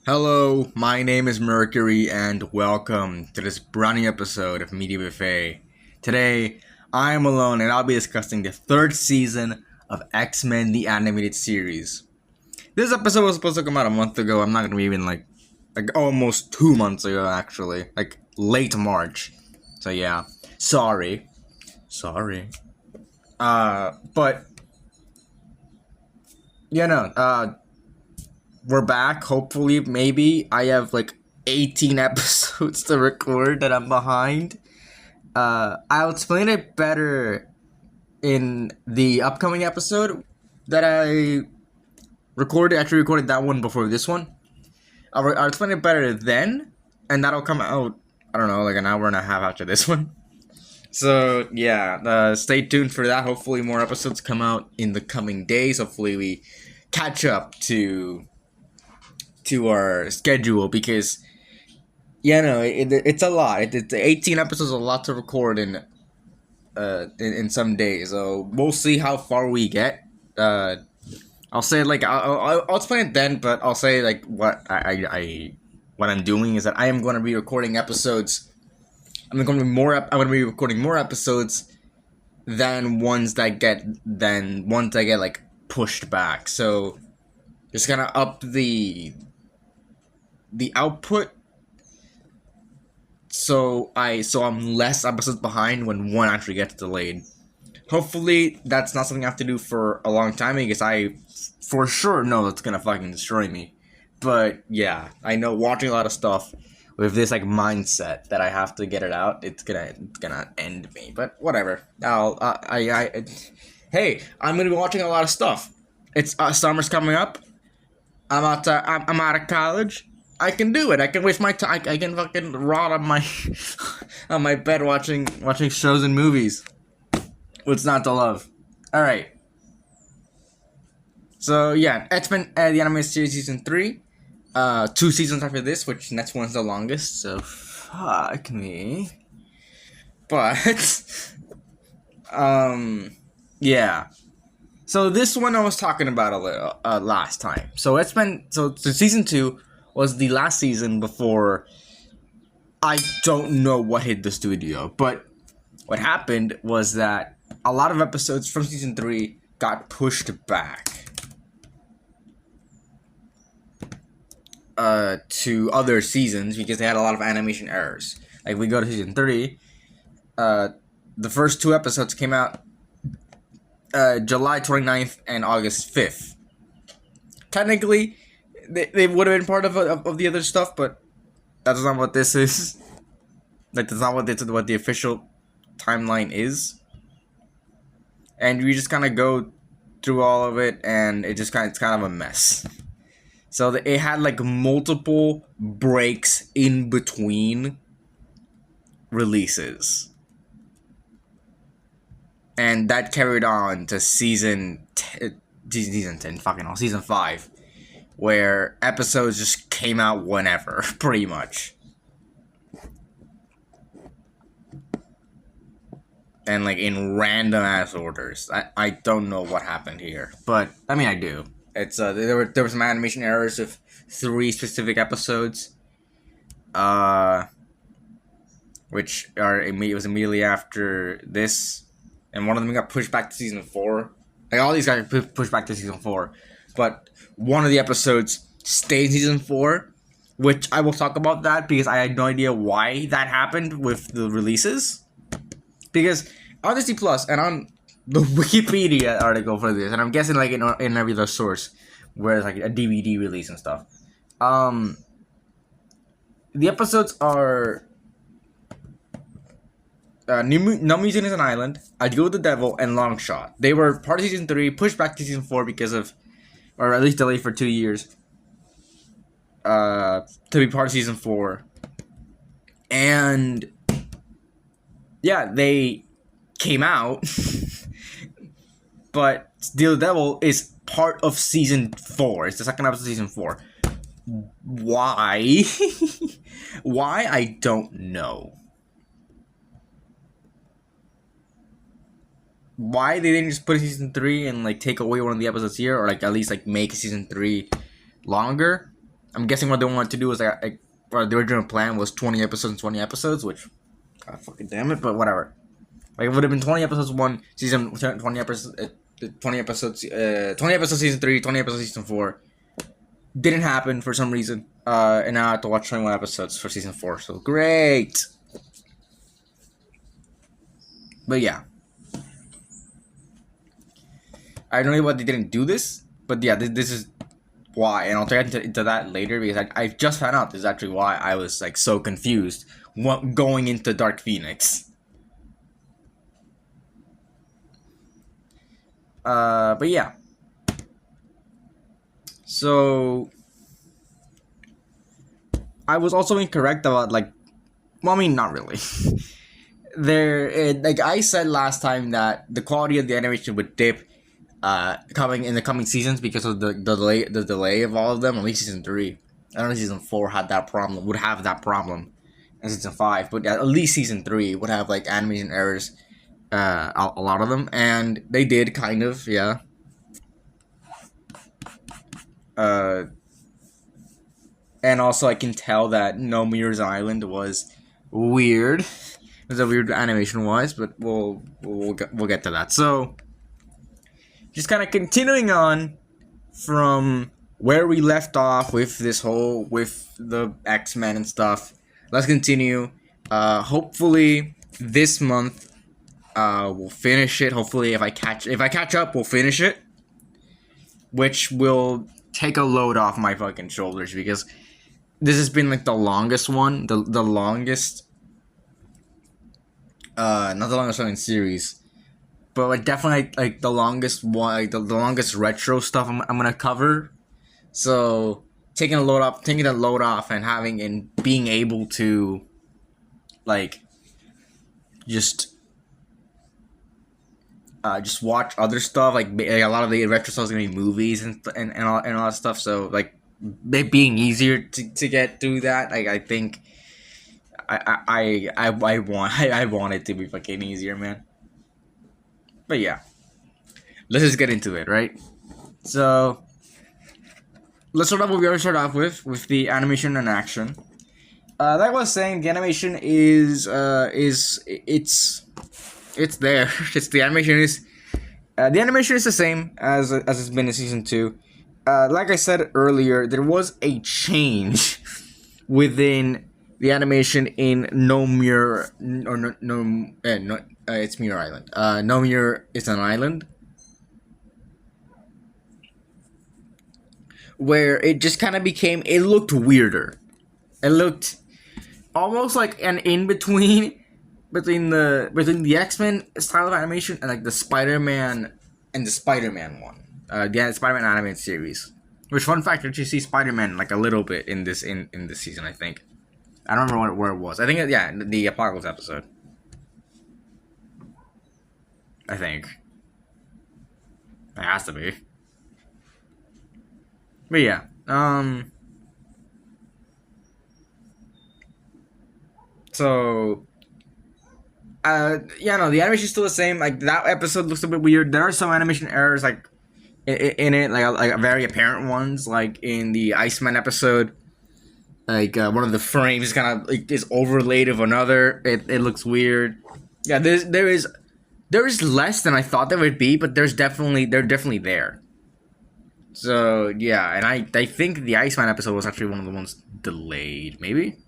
Hello, my name is Mercury, and welcome to this brand new episode of Media Buffet. Today, I am alone, and I'll be discussing the third season of X-Men: The Animated Series. This episode was supposed to come out a month ago. I'm not gonna be even like almost 2 months ago, actually, like late March. So yeah, sorry. But yeah, no. We're back. Hopefully, maybe I have like 18 episodes to record that I'm behind. I'll explain it better in the upcoming episode that I recorded. Actually, recorded that one before this one. I'll explain it better then, and that'll come out. I don't know, like an hour and a half after this one. So yeah, stay tuned for that. Hopefully, more episodes come out in the coming days. Hopefully, we catch up to our schedule because it's a lot. It's 18 episodes, a lot to record in some days. So we'll see how far we get. I'll say like I'll explain it then, but I'll say like what I'm doing is that I am going to be recording episodes. I'm going to be I'm going to be recording more episodes than ones that get like pushed back. So just gonna up the output so I'm less episodes behind when one actually gets delayed. Hopefully that's not something I have to do for a long time because I for sure know it's gonna fucking destroy me. But yeah, I know watching a lot of stuff with this like mindset that I have to get it out, it's gonna end me. But whatever. Hey, I'm gonna be watching a lot of stuff. It's summer's coming up. I'm out of college. I can do it. I can waste my time. I can fucking rot on my on my bed watching shows and movies. What's not to love? All right. So yeah, X-Men: The Animated Series season 3. 2 seasons after this, which next one's the longest. So fuck me. But yeah. So this one I was talking about a little last time. So season 2 was the last season before I don't know what hit the studio. But what happened was that a lot of episodes from season 3 got pushed back to other seasons because they had a lot of animation errors. Like we go to season 3, the first 2 episodes came out July 29th and August 5th. Technically, they would have been part of the other stuff, but that's not what this is. Like, that's not what the official timeline is. And you just kind of go through all of it, and it's kind of a mess. So it had like multiple breaks in between releases. And that carried on to season 5, where episodes just came out whenever, pretty much. And like in random ass orders. I don't know what happened here, but I mean I do. It's there were some animation errors of 3 specific episodes, which it was immediately after this. And one of them got pushed back to season 4. Like, all these got pushed back to season 4. But one of the episodes stayed in season 4, which I will talk about that because I had no idea why that happened with the releases. Because on Disney Plus and on the Wikipedia article for this, and I'm guessing like in every other source where it's like a DVD release and stuff, the episodes are No Museum is an Island, I Deal with the Devil, and Long Shot. They were part of season 3, pushed back to season 4 because of, or at least delayed for 2 years, to be part of season 4. And yeah, they came out, but Deal with the Devil is part of season 4. It's the second episode of season 4. Why? Why? I don't know. Why they didn't just put season 3 and like take away one of the episodes here, or like at least like make season 3 longer? I'm guessing what they wanted to do was well, the original plan was 20 episodes, 20 episodes, which, god fucking damn it, but whatever. Like it would have been 20 episodes one season, 20 episodes, 20 episodes, 20 episodes season 3, 20 episodes season 4. Didn't happen for some reason. And now I have to watch 21 episodes for season 4. So great. But yeah, I don't know why they didn't do this, but yeah, this is why, and I'll get into that later because I just found out this is actually why I was like so confused going into Dark Phoenix. But yeah, so I was also incorrect about like, well, I mean, not really. Like I said last time that the quality of the animation would dip coming in the coming seasons because of the delay of all of them. At least season 3. I don't know if season 4 would have that problem, and season 5, but at least season 3 would have like animation errors, a lot of them, and they did kind of, yeah. And also I can tell that No Mirror's Island was weird. It was a weird animation wise, but we'll get to that. So just kind of continuing on from where we left off with the X-Men and stuff. Let's continue. Hopefully this month we'll finish it. Hopefully if I catch up, we'll finish it, which will take a load off my fucking shoulders because this has been like the longest one, the longest not the longest one in series, but like definitely like the longest one, like the longest retro stuff I'm gonna cover. So taking the load off, and being able to like just watch other stuff. Like a lot of the retro stuff is gonna be movies and all that stuff. So like it being easier to get through that. Like I think I want it to be fucking easier, man. But yeah, let's just get into it, right? So let's start off what we already started off with the animation and action. Like I was saying, the animation it's there. It's the animation is the same as it's been in season 2. Like I said earlier, there was a change within the animation in No Mirror it's Mirror Island. No Mirror is an island where it just kind of became. It looked weirder. It looked almost like an in between between the X-Men style of animation and like the Spider-Man and the Spider-Man one. The Spider-Man animated series. Which, fun fact, you see Spider-Man like a little bit in this season, I think. I don't remember where it was. I think the Apocalypse episode. I think. It has to be. But yeah. So the animation's still the same. Like that episode looks a bit weird. There are some animation errors like in it, like very apparent ones, like in the Iceman episode. Like one of the frames kind of like is overlaid of another. It looks weird. Yeah, there is less than I thought there would be, but they're definitely there. So yeah, and I think the Iceman episode was actually one of the ones delayed. Maybe.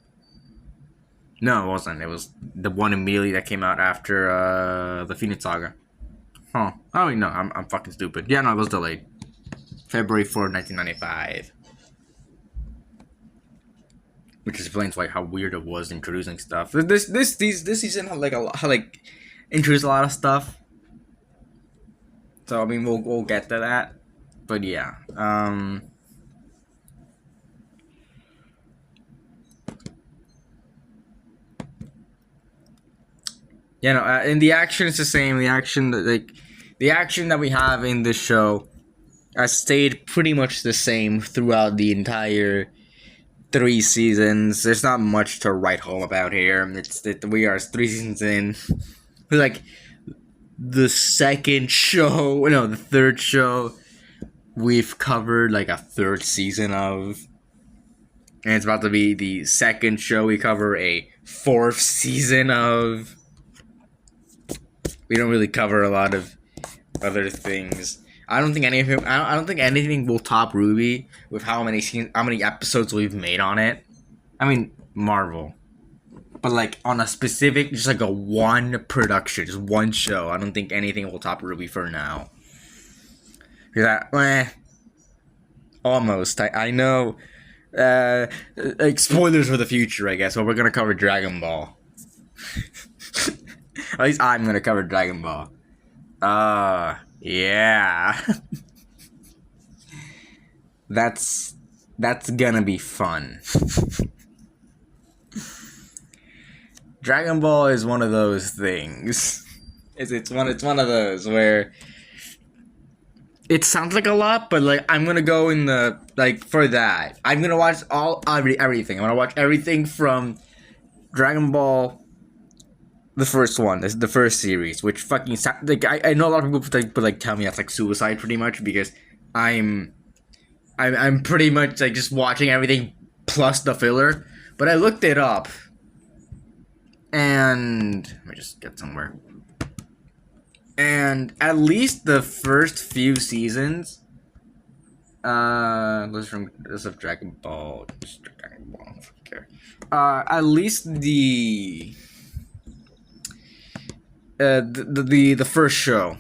No, it wasn't. It was the one immediately that came out after the Phoenix Saga. Huh. Oh no, I'm fucking stupid. Yeah, no, it was delayed. February 4th, 1995. Which explains like how weird it was introducing stuff. This season had like introduced a lot of stuff. So I mean we'll get to that. But yeah. And the action is the same. The action that we have in this show has stayed pretty much the same throughout the entire 3 seasons. There's not much to write home about here. We are 3 seasons in. Like the third show we've covered like a third season of. and it's about to be the second show we cover a fourth season of. We don't really cover a lot of other things. I don't think any of him. I don't think anything will top Ruby with how many episodes we've made on it. I mean Marvel, but like on a specific, just like a one production, just one show. I don't think anything will top Ruby for now. Almost. I know. Like spoilers for the future, I guess. But we're gonna cover Dragon Ball. At least I'm gonna cover Dragon Ball. Yeah. that's gonna be fun. Dragon Ball is one of those things. It's one of those where it sounds like a lot, but like I'm gonna go in the like for that. I'm gonna watch everything. I'm gonna watch everything from Dragon Ball. The first one, the first series, which fucking like I know a lot of people like tell me that's like suicide pretty much because I'm pretty much like just watching everything plus the filler. But I looked it up, and let me just get somewhere. And at least the first few seasons, this of Dragon Ball, okay. At least the first show.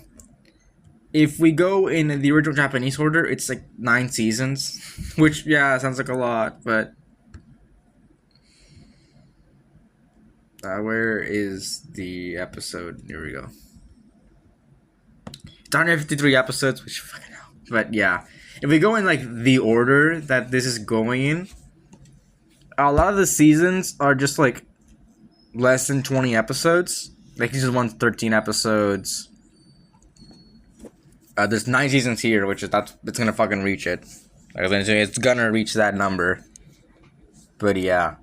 If we go in the original Japanese order, it's like 9 seasons, which yeah sounds like a lot, but where is the episode? Here we go. It's 153 episodes, which fucking hell. But yeah, if we go in like the order that this is going in, a lot of the seasons are just like less than 20 episodes. Like season 1's 13 episodes. There's 9 seasons here, which is it's gonna fucking reach it. Like it's gonna reach that number. But yeah.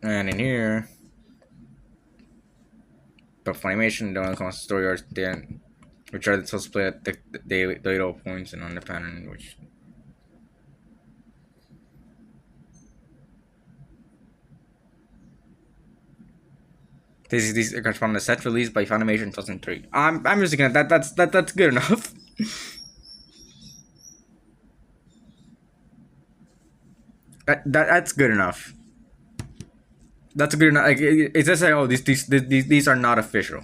And in here, but Funimation don't constant story arcs, which are supposed to play at the daily points and independent, which. These correspond to the set released by Funimation in 2003. I'm just gonna that's good enough. That's good enough. That's good enough. Like it's just like these are not official.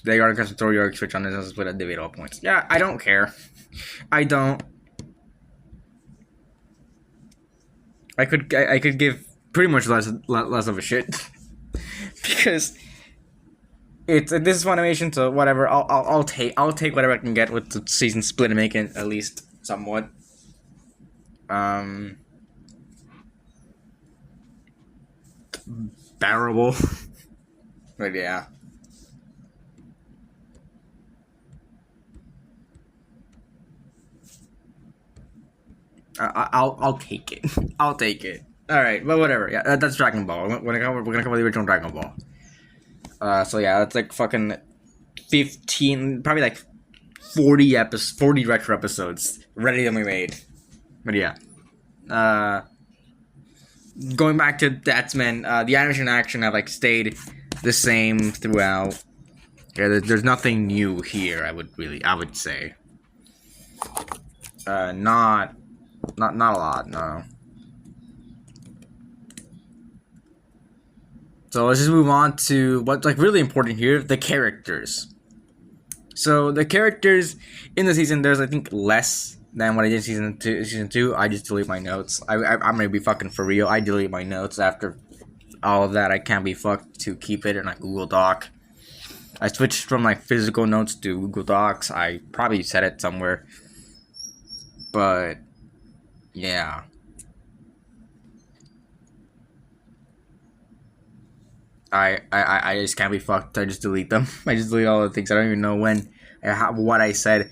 They are custom story arcs which on this split at individual points. Yeah, I don't care. I don't. I could give pretty much less of a shit because this is Funimation, so whatever. I'll take whatever I can get with the season split and make it at least somewhat bearable. But yeah. I'll take it. I'll take it. All right, but whatever. Yeah, that's Dragon Ball. We're gonna cover the original Dragon Ball. So yeah, that's like fucking 15, probably like 40 retro episodes ready to be made. But yeah, going back to Datsman, the animation and action have like stayed the same throughout. Yeah, there's nothing new here. I would say. Not a lot, no. So let's just move on to what's like really important here, the characters. So the characters in the season, there's I think less than what I did in season two. I just delete my notes. I'm gonna be fucking for real. I delete my notes after all of that. I can't be fucked to keep it in a Google Doc. I switched from like physical notes to Google Docs. I probably said it somewhere. But yeah. I just can't be fucked. I just delete them. I just delete all the things. I don't even know when, what I said,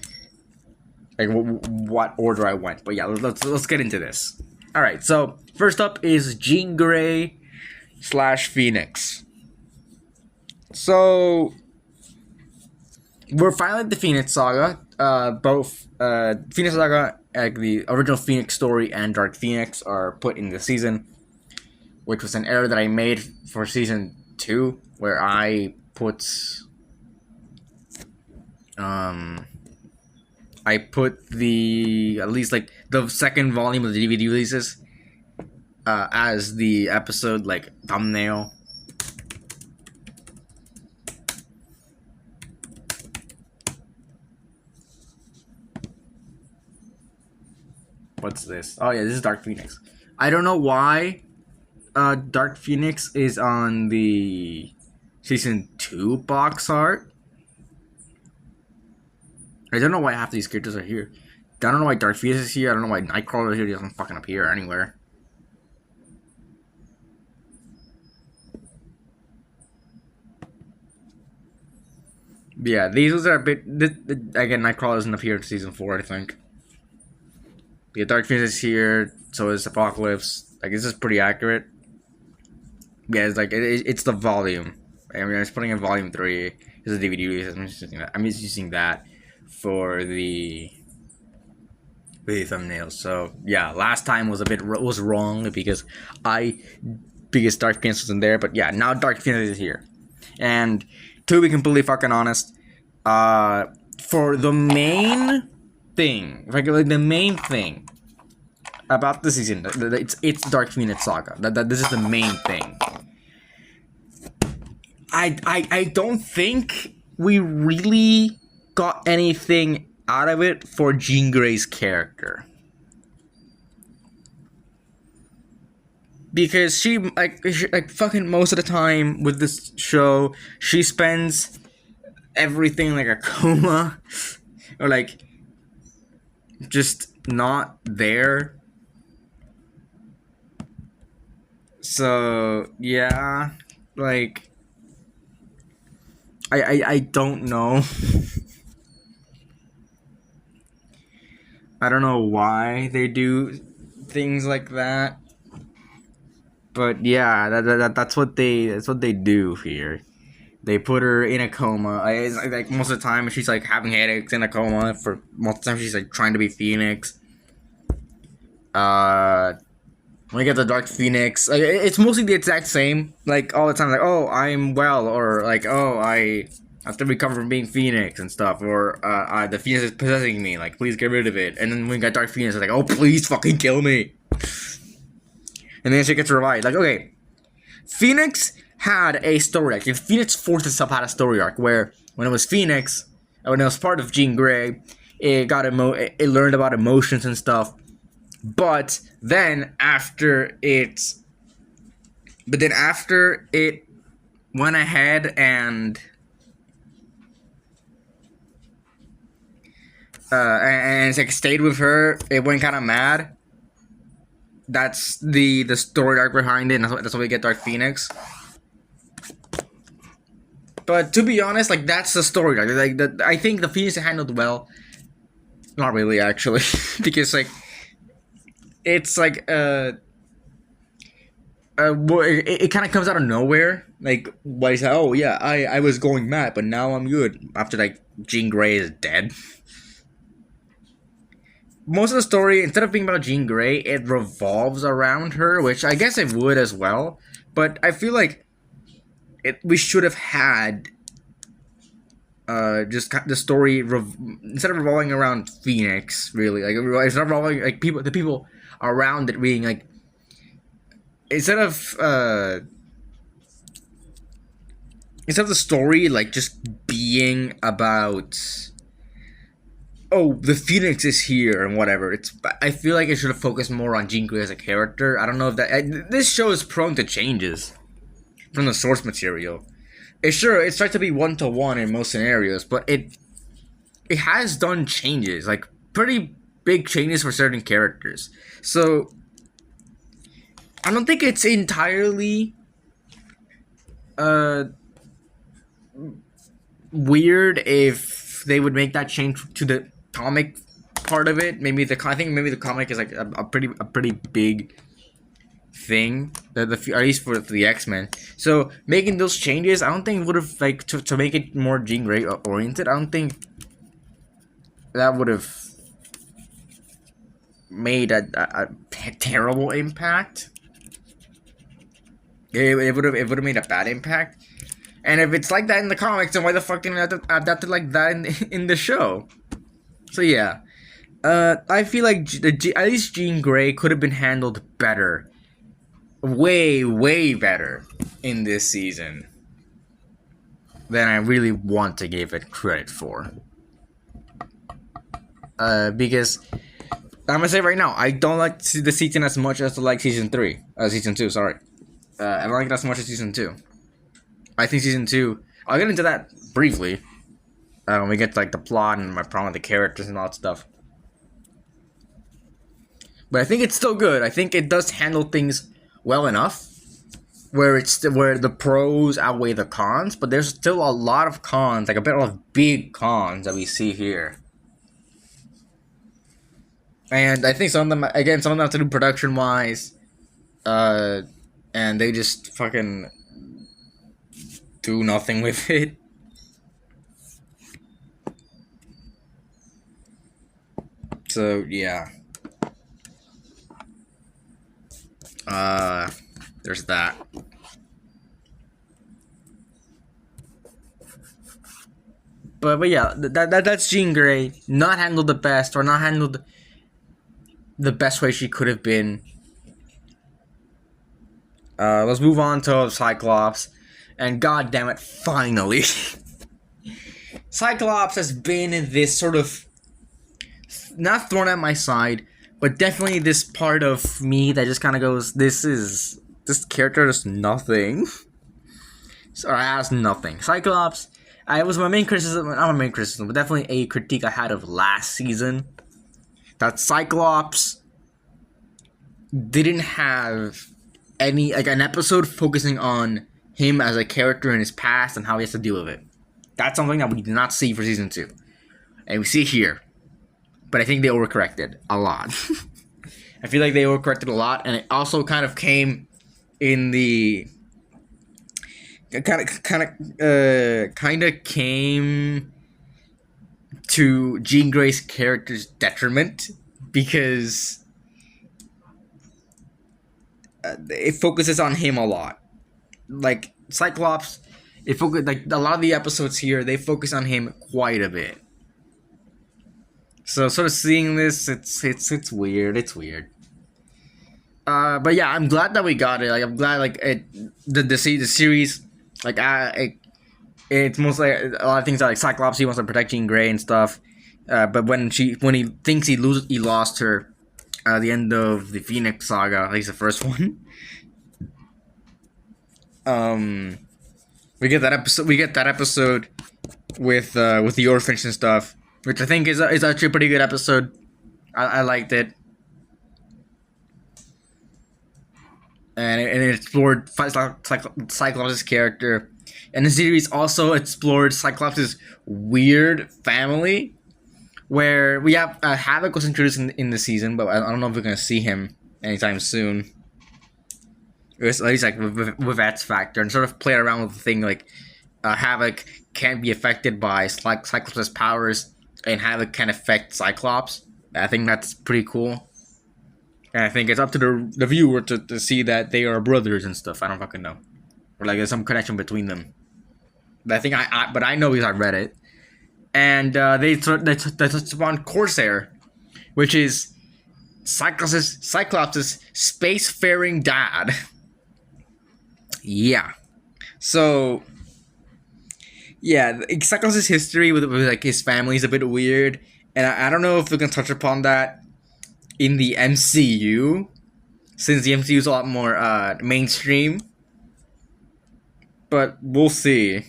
like what order I went. But yeah, let's get into this. All right. So first up is Jean Grey / Phoenix. So we're finally at the Phoenix Saga. Both Phoenix Saga like the original Phoenix story and Dark Phoenix are put in the season, which was an error that I made for season 2, where I put the at least like the second volume of the DVD releases as the episode like thumbnail. What's this? Oh yeah, this is Dark Phoenix. I don't know why Dark Phoenix is on the season 2 box art. I don't know why half these characters are here. I don't know why Dark Phoenix is here. I don't know why Nightcrawler is here. He doesn't fucking appear anywhere. Yeah, these are a bit. Again, Nightcrawler doesn't appear in season 4, I think. Yeah, Dark Phoenix is here. So is Apocalypse. Like, this is pretty accurate. Yeah, it's like it's the volume. I mean, I was putting in volume 3. This is a DVD release. I'm just using that for the thumbnails. So yeah, last time was wrong because Dark Phoenix wasn't there. But yeah, now Dark Phoenix is here. And to be completely fucking honest, for the main thing, like the main thing about the season, it's Dark Phoenix Saga. This is the main thing. I don't think we really got anything out of it for Jean Grey's character, because she fucking most of the time with this show, she spends everything like a coma or like just not there. So yeah, like I don't know. I don't know why they do things like that, but yeah, that's what they do here. They put her in a coma. Like most of the time, she's like having headaches in a coma. For most of the time, she's like trying to be Phoenix. When you get the Dark Phoenix, like, it's mostly the exact same. Like all the time, like, oh, I'm well, or like, oh, I have to recover from being Phoenix and stuff, or the Phoenix is possessing me. Like, please get rid of it. And then when you got Dark Phoenix, it's like, oh, please fucking kill me. And then she gets revived. Like, okay, Phoenix had a story arc. Phoenix Force itself had a story arc where when it was Phoenix, when it was part of Jean Grey, it learned about emotions and stuff. But then after it went ahead and it's like stayed with her, it went kind of mad. That's the story arc behind it, and that's why we get Dark Phoenix. But to be honest, like that's the story arc. Like I think the Phoenix handled well. Not really, actually, because like it's like it kind of comes out of nowhere. Like why is that? Oh yeah, I was going mad, but now I'm good. After like Jean Grey is dead. Most of the story, instead of being about Jean Grey, it revolves around her, which I guess it would as well. But I feel like we should have had just the story instead of revolving around Phoenix, really. Like it's not revolving like the people around it being like instead of the story like just being about, oh, the Phoenix is here and whatever. I feel like it should have focused more on Jean Grey as a character. I don't know if this show is prone to changes from the source material. It's tries to be 1-to-1 in most scenarios, but it has done changes, like pretty big changes for certain characters. So I don't think it's entirely weird if they would make that change to the comic part of it. I think maybe the comic is like a pretty big thing, at least for the X-Men. So making those changes, I don't think would have like to make it more Jean Grey oriented. I don't think that would have made a terrible impact. It would have made a bad impact. And if it's like that in the comics, then why the fuck didn't it adapt it like that in the show? So yeah, I feel like at least Jean Grey could have been handled better, way better in this season than I really want to give it credit for. Because I'm gonna say right now, I don't like the season as much as I like season 2. Sorry, I don't like it as much as season 2. I think season 2. I'll get into that briefly when we get to like the plot and my problem with the characters and all that stuff. But I think it's still good. I think it does handle things well enough where the pros outweigh the cons, but there's still a lot of cons, like a bit of big cons that we see here. And I think some of them have to do production wise, and they just fucking do nothing with it. So yeah. There's that. But yeah, that's Jean Grey, not handled the best, or not handled the best way she could have been. Let's move on to Cyclops, and god damn it, finally, Cyclops has been in this sort of not thrown at my side, but definitely this part of me that just kind of goes, this character is nothing. Sorry, has nothing. Cyclops. It was my main criticism, not my main criticism, but definitely a critique I had of last season. That Cyclops didn't have any, like, an episode focusing on him as a character in his past and how he has to deal with it. That's something that we did not see for season 2. And we see here. But I think they overcorrected a lot. I feel like they overcorrected a lot, and it also kind of came in the kind of came to Jean Grey's character's detriment, because it focuses on him a lot. Like Cyclops, like a lot of the episodes here, they focus on him quite a bit. So sort of seeing this, it's weird. It's weird. But yeah, I'm glad that we got it. Like, I'm glad the series, like, it's mostly a lot of things like Cyclops. He wants to protect Jean Grey and stuff. But when he thinks he lost her at the end of the Phoenix Saga, at least the first one. We get that episode with the orphans and stuff, which I think is actually a pretty good episode. I liked it. And it explored Cyclops' character. And the series also explored Cyclops' weird family, where we have Havoc was introduced in the season, but I don't know if we're going to see him anytime soon. At least like with X Factor, and sort of play around with the thing like Havoc can't be affected by Cyclops' powers, and Havoc can affect Cyclops. I think that's pretty cool. And I think it's up to the viewer to see that they are brothers and stuff. I don't fucking know, or like there's some connection between them. But I think I know because I read it. And they touched upon Corsair, which is Cyclops' spacefaring dad. Yeah. So, yeah, Cyclops' history with like his family is a bit weird, and I don't know if we can touch upon that in the MCU, since the MCU is a lot more mainstream. But we'll see.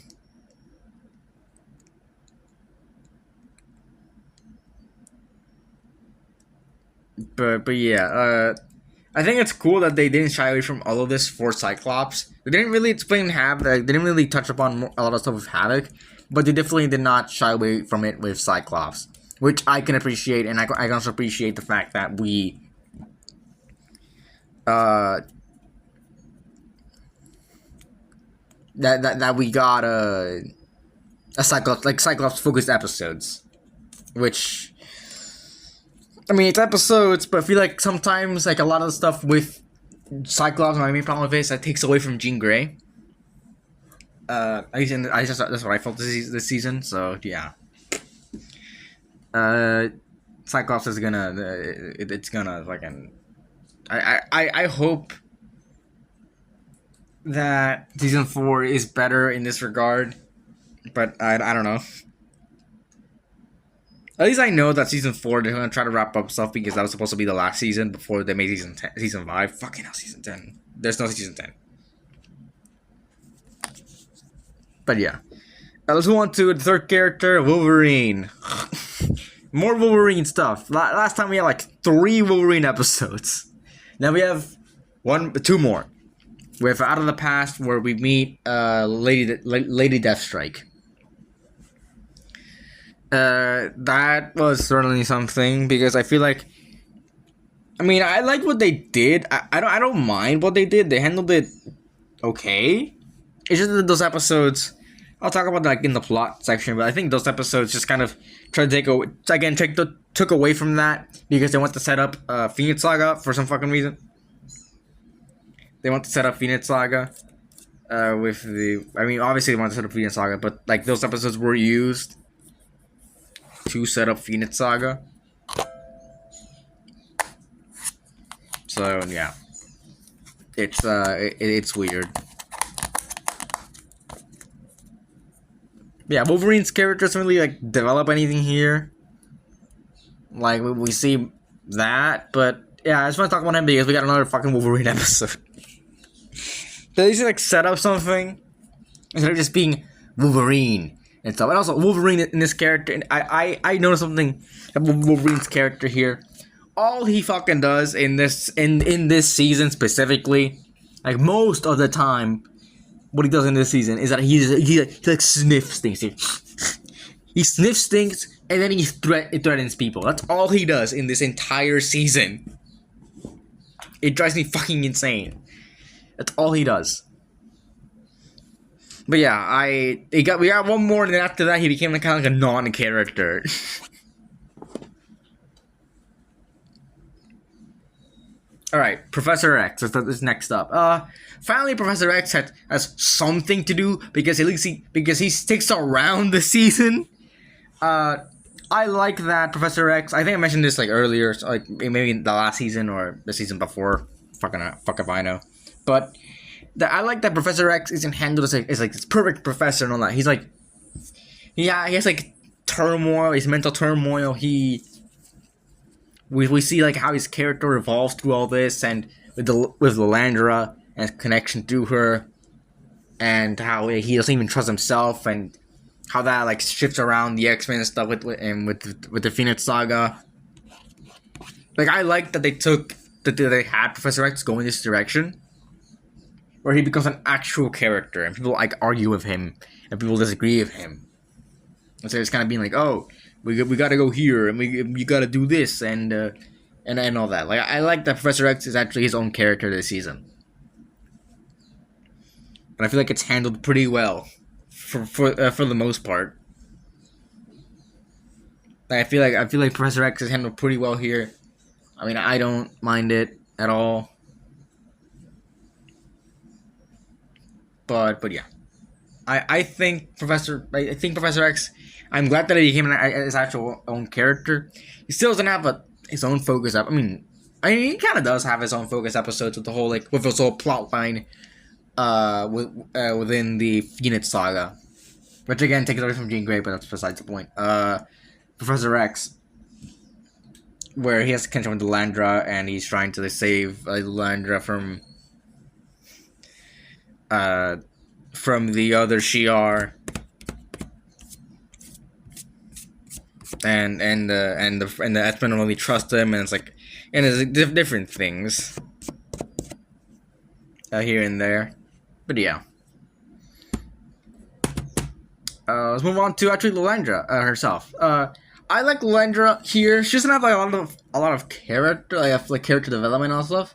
But yeah, I think it's cool that they didn't shy away from all of this for Cyclops. They didn't really explain Havoc. They didn't really touch upon a lot of stuff with Havoc, but they definitely did not shy away from it with Cyclops, which I can appreciate, and I can also appreciate the fact that we that we got a Cyclops focused episodes, which I mean, it's episodes, but I feel like sometimes like a lot of the stuff with Cyclops, my main problem with it is that takes away from Jean Grey. That's what I felt this season. So yeah, Cyclops is gonna it's gonna fucking. I hope that season 4 is better in this regard, but I don't know. At least I know that season 4 they're gonna try to wrap up stuff because that was supposed to be the last season before they made season 5. Fucking hell, season 10. There's no season 10. But yeah, let's move on to the third character, Wolverine. More Wolverine stuff. Last time we had like 3 Wolverine episodes. Now we have 2 more. We have Out of the Past, where we meet Lady Deathstrike. That was certainly something because I feel like, I mean, I like what they did. I don't mind what they did. They handled it okay. It's just that those episodes, I'll talk about that like in the plot section, but I think those episodes just kind of tried to took away from that because they want to set up Phoenix Saga for some fucking reason. They want to set up Phoenix Saga with the, I mean, obviously they want to set up Phoenix Saga, but like those episodes were used to set up Phoenix Saga. So yeah, it's weird. Yeah, Wolverine's character doesn't really like develop anything here. Like we see that, but yeah, I just want to talk about him because we got another fucking Wolverine episode. They just like set up something instead of just being Wolverine and stuff. And also Wolverine in this character, and I noticed something about Wolverine's character here. All he fucking does in this season specifically, like most of the time, what he does in this season is that he like sniffs things. He sniffs things and then he threatens people. That's all he does in this entire season. It drives me fucking insane. That's all he does. But yeah, we got one more, and then after that he became like kind of like a non-character. All right, Professor X is next up. Finally, Professor X has something to do because at least he sticks around the season. I like that Professor X. I think I mentioned this like earlier, so like maybe the last season or the season before. Fuck if I know. But I like that Professor X isn't handled as like this perfect professor and all that. He's like, yeah, he has like turmoil, his mental turmoil. We see like how his character evolves through all this, and with Lilandra and his connection to her, and how he doesn't even trust himself, and how that like shifts around the X-Men and stuff with the Phoenix Saga. Like I like that they had Professor X go in this direction, where he becomes an actual character, and people like argue with him, and people disagree with him. And so it's kind of being like, oh, we gotta go here, and we gotta do this, and all that. Like I like that Professor X is actually his own character this season, and I feel like it's handled pretty well, for the most part. I feel like Professor X is handled pretty well here. I mean, I don't mind it at all. But yeah, I think Professor X. I'm glad that he became his actual own character. He still doesn't have his own focus up. I mean, he kind of does have his own focus episodes with the whole with his whole plot line, within the Phoenix Saga, which again takes away from Jean Grey, but that's besides the point. Professor X, where he has connection with Lilandra and he's trying to save Lilandra from the other Shi'ar, and the X-Men don't really trust him, and it's different things here and there, but yeah. Let's move on to actually Lilandra herself. I like Lilandra here. She doesn't have like a lot of character, like character development and stuff,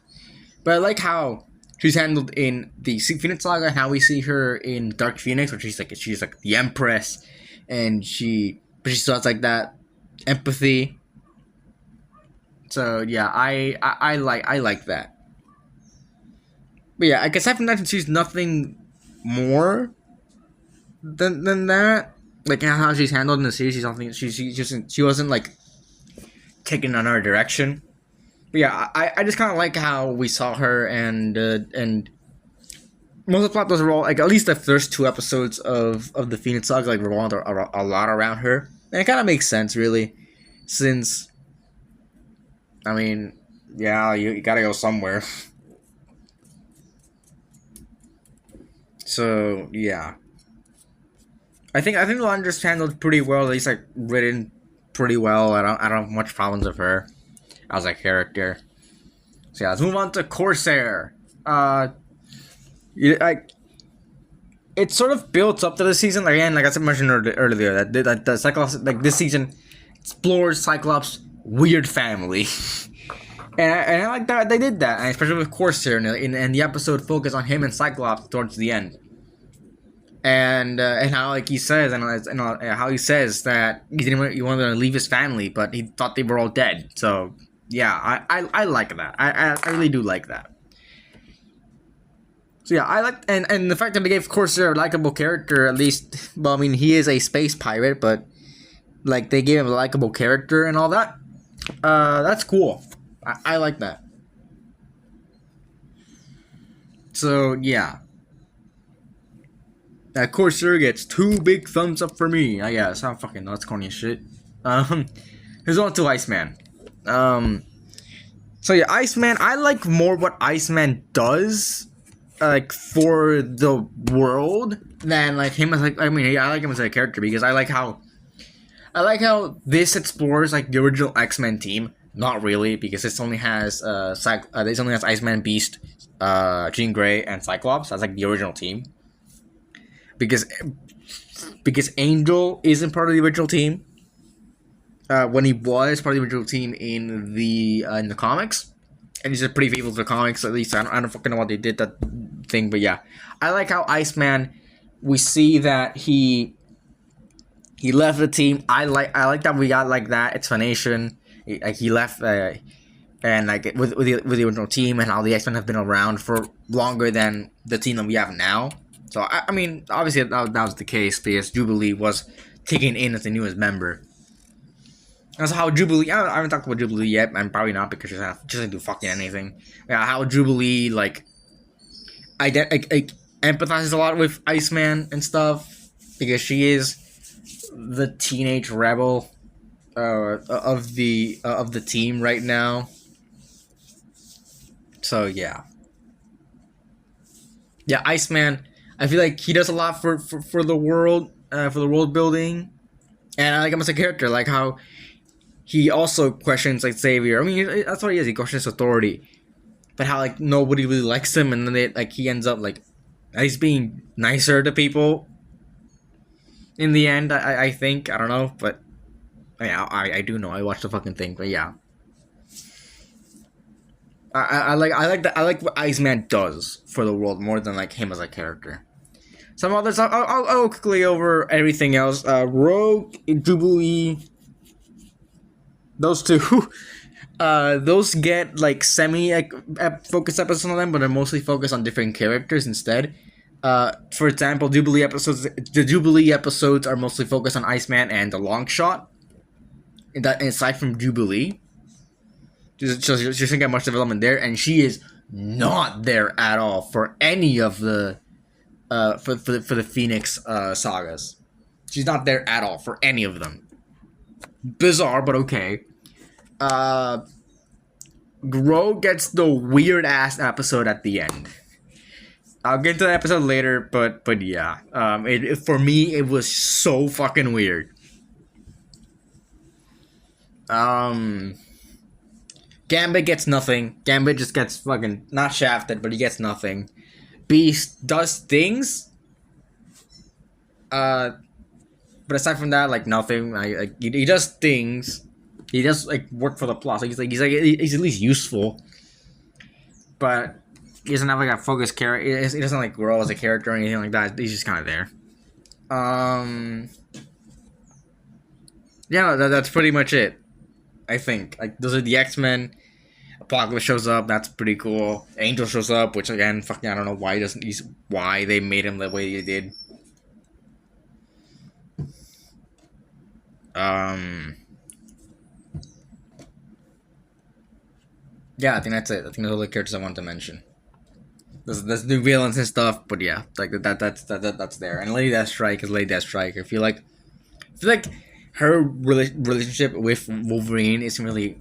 but I like how she's handled in the Phoenix Saga, and how we see her in Dark Phoenix, where she's like the Empress, but she still has like that empathy. So yeah, I like that. But yeah, I guess aside from that, she's nothing more than that. Like how she's handled in the series, she's something she wasn't like taking another direction. But yeah, I just kind of like how we saw her and most of the plot was all like at least the first two episodes of the Phoenix Saga like revolved a lot around her, and it kind of makes sense really, since I mean, yeah, you gotta go somewhere. So yeah, I think Landra's handled pretty well. At least like written pretty well. I don't have much problems with her as a character. So yeah, let's move on to Corsair. Like it sort of builds up to the season again. Like I mentioned earlier, that the Cyclops like this season explores Cyclops' weird family. And I like that they did that, and especially with Corsair, and the episode focused on him and Cyclops towards the end. And how like he says how he says that he wanted to leave his family, but he thought they were all dead. So yeah, I like that. I really do like that. So yeah, I like and the fact that they gave Corsair a likable character, at least. Well, I mean, he is a space pirate, but like they gave him a likable character and all that. That's cool. I like that. So yeah. Corsair gets 2 big thumbs up for me. I guess. I'm fucking nuts, corny as shit. Here's on to Iceman. So yeah, Iceman. I like more what Iceman does, like for the world, than like him as like. I mean, I like him as a character because I like how this explores like the original X-Men team. Not really, because this only has this only has Iceman, Beast, Jean Grey, and Cyclops. That's like the original team. Because Angel isn't part of the original team. When he was part of the original team in the comics, and he's just pretty faithful to the comics. At least I don't fucking know what they did that thing, but yeah, I like how Iceman. We see that he left the team. I like that we got like that explanation. Like he left, and like with the original team, and how the X-Men have been around for longer than the team that we have now. So I mean, obviously that was the case because Jubilee was taken in as the newest member. That's how Jubilee. I haven't talked about Jubilee yet. I'm probably not because she doesn't do fucking anything. Yeah, how Jubilee like empathizes a lot with Iceman and stuff because she is the teenage rebel of the team right now. So yeah, Iceman. I feel like he does a lot for the world, for the world building, and I like him as a character. Like how he also questions like Xavier. I mean, that's what he is. He questions authority, but how like nobody really likes him, and then he ends up like he's being nicer to people. In the end, I think I don't know, but yeah, I do know. I watched the fucking thing, but yeah. I like what Iceman does for the world more than like him as a character. Some others, I'll go quickly over everything else. Rogue, Jubilee, those two, those get like focused episodes on them, but they're mostly focused on different characters instead. For example, the Jubilee episodes are mostly focused on Iceman and the Long Shot. That aside from Jubilee, she doesn't get much development there, and she is not there at all for any of the for the Phoenix sagas. She's not there at all for any of them. Bizarre, but okay. Gro gets the weird ass episode at the end. I'll get into the episode later, but yeah. For me it was so fucking weird. Gambit gets nothing. Gambit just gets fucking not shafted, but he gets nothing. Beast does things. But aside from that, like nothing. He does things. He does like work for the plot. So he's at least useful. But he doesn't have like a focused character. He doesn't like grow as a character or anything like that. He's just kind of there. Yeah, that's pretty much it. I think like those are the X-Men. Apocalypse shows up. That's pretty cool. Angel shows up, which again, fucking, I don't know why he doesn't. Why they made him the way they did. Yeah, I think that's it. I think those are the characters I wanted to mention. There's new villains and stuff, but yeah, like that's there. And Lady Deathstrike is Lady Deathstrike. I feel like her relationship with Wolverine isn't really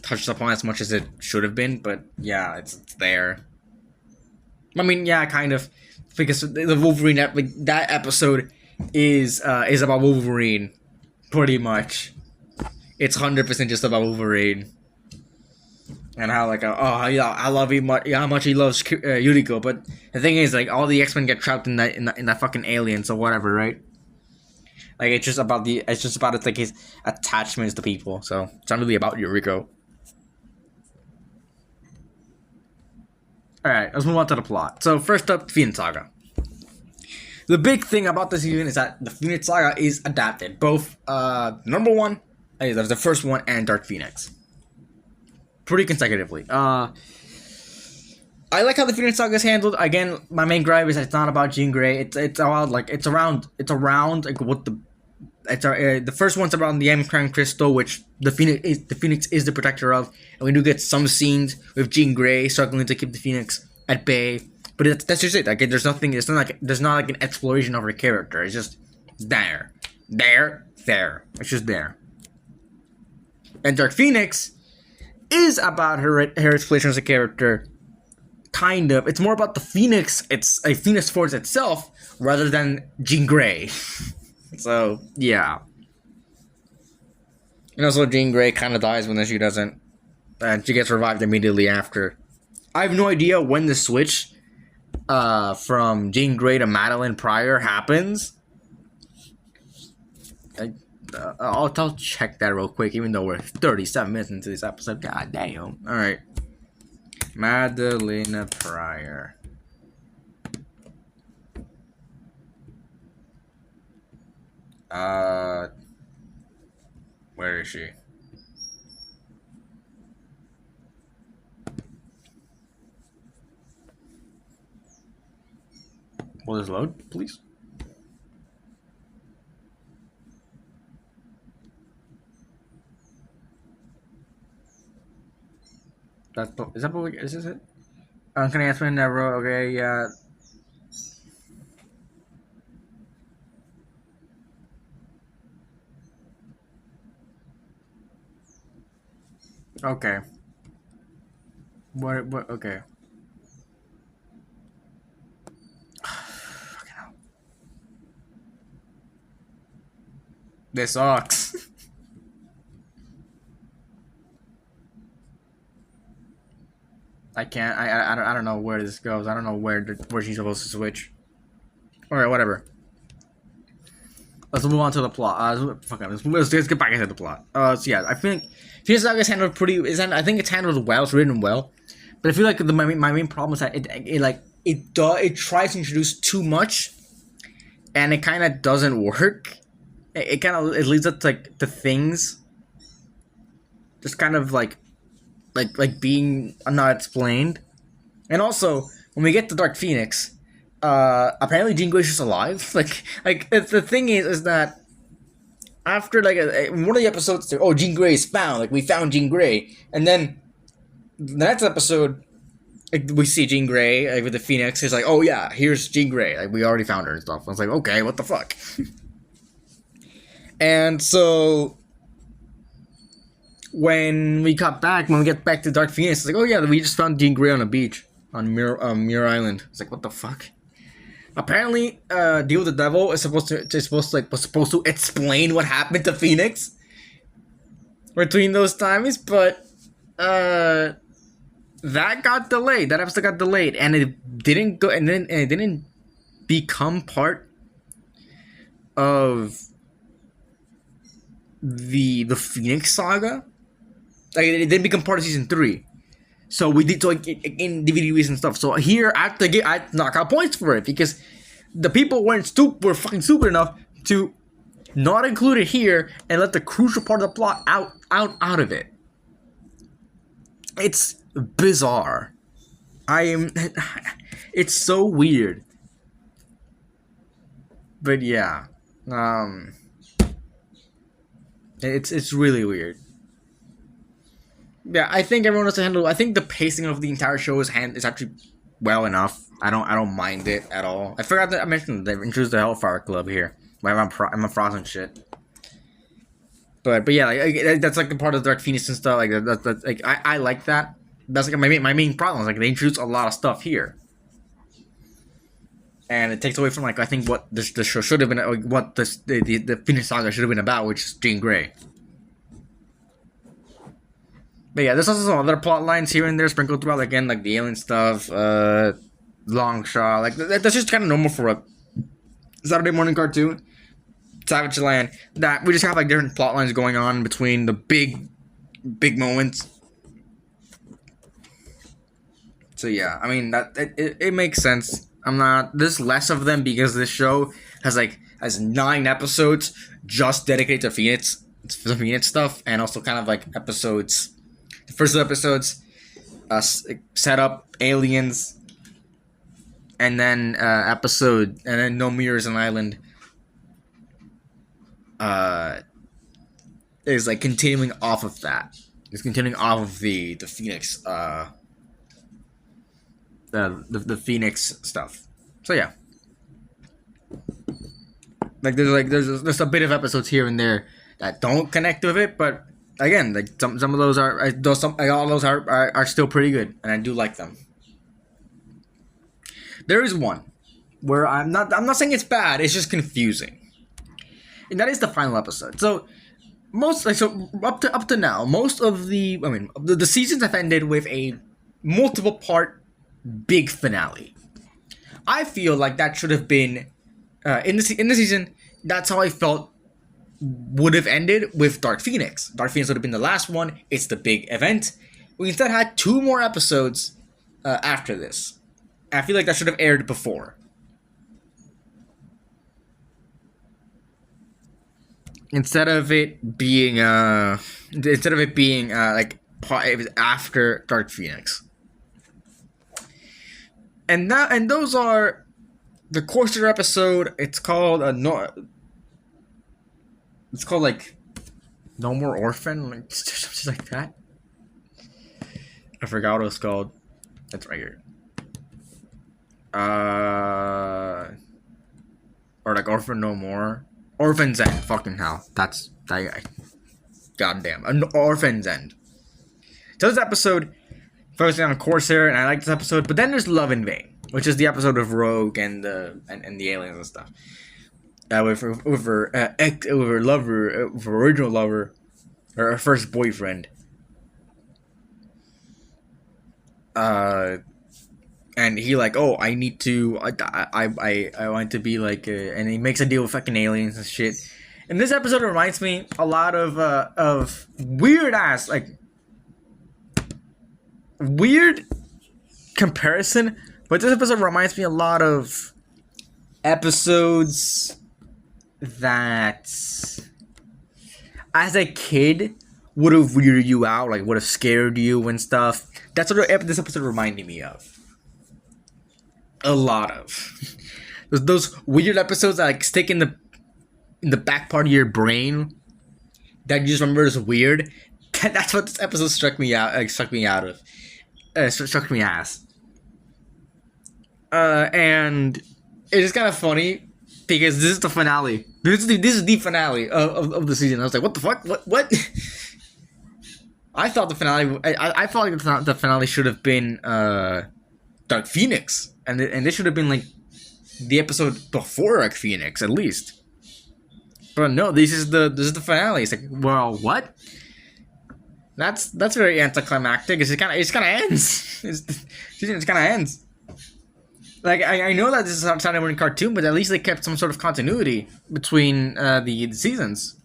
touched upon as much as it should have been, but yeah, it's there. I mean, yeah, kind of, because the Wolverine that episode is about Wolverine, pretty much. It's 100% just about Wolverine. And how I love him, how much he loves Yuriko, but the thing is, like, all the X-Men get trapped in that fucking alien, so whatever, right? Like, it's just about like his attachments to people, so it's not really about Yuriko. All right, let's move on to the plot. So first up, Phoenix Saga. The big thing about this season is that the Phoenix Saga is adapted, both number one, there's the first one, and Dark Phoenix. Pretty consecutively. I like how the Phoenix Saga is handled. Again, my main gripe is that it's not about Jean Grey. It's around like what the first one's around the M Crown Crystal, which the Phoenix is the protector of, and we do get some scenes with Jean Grey struggling to keep the Phoenix at bay. But that's just it. Like, there's nothing. It's not like an exploration of her character. It's just there. It's just there. And Dark Phoenix is about her exploration as a character. Kind of. It's more about the Phoenix. It's a Phoenix Force itself rather than Jean Grey. So yeah. And also, Jean Grey kind of dies when she doesn't, and she gets revived immediately after. I have no idea when the switch from Jean Grey to Madeline Pryor happens. I'll check that real quick, even though we're 37 minutes into this episode. God damn. Alright. Madeline Pryor. Where is she? Will this load, please? Is this it? Can I answer never? Okay, yeah. Okay. What, okay. Fucking hell. This sucks. I can't. I don't know where this goes. I don't know where she's supposed to switch. Alright, whatever. Let's move on to the plot. Let's get back into the plot. So yeah, I think Phoenix Saga is handled I think it's handled well. It's written well, but I feel like my main problem is that it tries to introduce too much, and it kind of doesn't work. It leads up to like the things, just kind of like being not explained. And also, when we get to Dark Phoenix, apparently Jean Grey's just alive. The thing is that after one of the episodes, Jean Grey is found. Like, we found Jean Grey, and then the next episode, we see Jean Grey with the Phoenix. It's like, oh yeah, here's Jean Grey. Like, we already found her and stuff. I was like, okay, what the fuck? And so when we get back to Dark Phoenix, it's like, oh yeah, we just found Jean Grey on a beach on Muir Island. It's like, what the fuck? Apparently, Deal with the Devil was supposed to explain what happened to Phoenix between those times, but that got delayed. That episode got delayed, and it didn't go, and it didn't become part of the Phoenix Saga. Like, it didn't become part of season 3. So we did in DVDs and stuff. So here I knock out points for it, because the people were fucking stupid enough to not include it here, and let the crucial part of the plot out of it. It's bizarre. It's so weird. But yeah, it's really weird. Yeah, I think everyone has to handle. I think the pacing of the entire show is actually well enough. I don't mind it at all. I forgot that I mentioned they introduced the Hellfire Club here. I'm a frost and shit. But yeah, that's like the part of Dark Phoenix and stuff. Like that's like I like that. That's like my main problem. Is like they introduce a lot of stuff here, and it takes away from like I think what the show should have been, like, what the Phoenix Saga should have been about, which is Jean Grey. But yeah, there's also some other plot lines here and there sprinkled throughout, again, like the alien stuff, long shot, like that's just kind of normal for a Saturday morning cartoon. Savage Land, that we just have like different plot lines going on between the big moments. So yeah, I mean that it makes sense. There's less of them because this show has 9 episodes just dedicated to Phoenix, stuff, and also kind of like episodes. The first 2 episodes set up aliens, and then No Mirrors and Island is like continuing off of that. It's continuing off of the Phoenix the Phoenix stuff. So yeah, there's a bit of episodes here and there that don't connect with it, but again, like some of those all of those are still pretty good, and I do like them. There is one where I'm not saying it's bad, it's just confusing. And that is the final episode. So up to now, most of the seasons have ended with a multiple part big finale. I feel like that should have been in the season. That's how I felt would have ended with Dark Phoenix. Dark Phoenix would have been the last one. It's the big event. We instead had 2 more episodes after this. I feel like that should have aired before. Instead of it being like it was after Dark Phoenix. And those are the Corsair episode. It's called it's called like No More Orphan, like something like that. I forgot what it was called. It's right here. Or like Orphan No More. Orphan's End. Fucking hell. That's that. Goddamn. An Orphan's End. So this episode focusing on Corsair, and I like this episode. But then there's Love in Vain, which is the episode of Rogue and the aliens and stuff. With her original lover, or her first boyfriend. And he like, oh, I need to, I want to be like, and he makes a deal with fucking aliens and shit. And this episode reminds me a lot of weird ass, like, weird comparison, but this episode reminds me a lot of episodes that, as a kid, would have weirded you out, like, would have scared you and stuff. That's what this episode reminded me of. A lot of those weird episodes that like stick in the back part of your brain that you just remember as weird. That's what this episode struck me as. And it is kind of funny because this is the finale. This is the finale of the season. I was like, what the fuck? What? I thought the finale. I felt like the finale should have been Dark Phoenix. And this should have been like the episode before Dark Phoenix, at least. But no, this is the finale. It's like, well, what? That's very anticlimactic. It kind of ends. It kind of ends. Like I know that this is a Saturday morning cartoon, but at least they kept some sort of continuity between the seasons,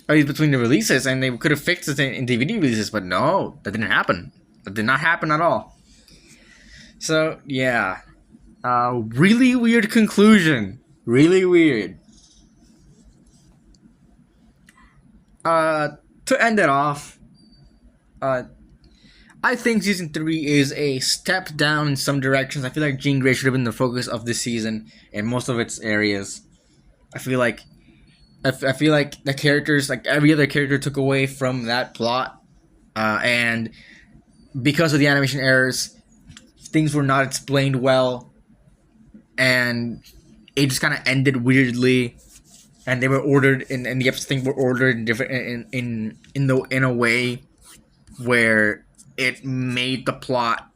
at least between the releases, and they could have fixed it in DVD releases. But no, that didn't happen. That did not happen at all. So, yeah. Really weird conclusion. Really weird. To end it off, uh, I think season 3 is a step down in some directions. I feel like Jean Grey should have been the focus of this season in most of its areas. I feel like I feel like the characters, like every other character, took away from that plot, and because of the animation errors, things were not explained well, and it just kind of ended weirdly. And they were ordered in the episode. Things were ordered in different in a way where it made the plot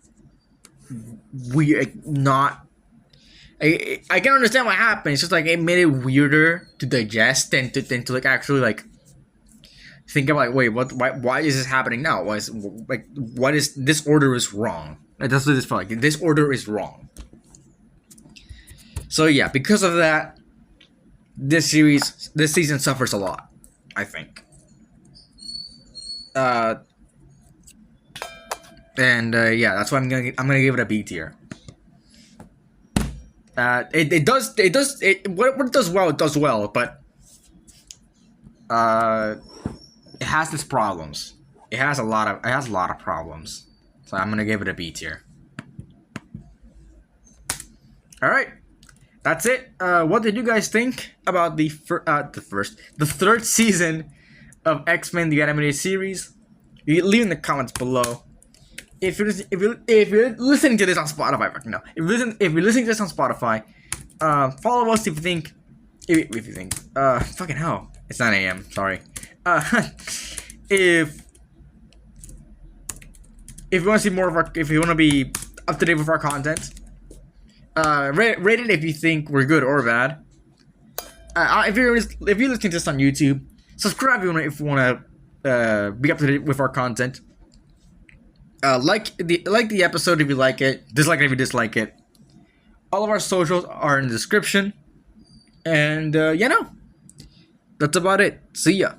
weird. Not I can understand what happened. It's just like it made it weirder to digest than to like actually like think about like, wait, why is this happening now? What is this order is wrong? Like, that's what this felt like. This order is wrong. So yeah, because of that, this season suffers a lot, I think. Yeah, that's why I'm gonna give it a B tier. What it does well, it does well, but it has its problems. It has a lot of problems. So I'm gonna give it a B tier. All right, that's it. What did you guys think about the third season of X-Men: The Animated Series? You leave in the comments below. If you're listening to this on Spotify, no. If you're listening to this on Spotify, follow us if you think. If you think, fucking hell, it's 9 a.m. Sorry. If you want to see more of our, if you want to be up to date with our content, rate it if you think we're good or bad. If you're listening to this on YouTube, subscribe if you want to be up to date with our content. Like the episode if you like it, dislike it if you dislike it. All of our socials are in the description, and that's about it. See ya.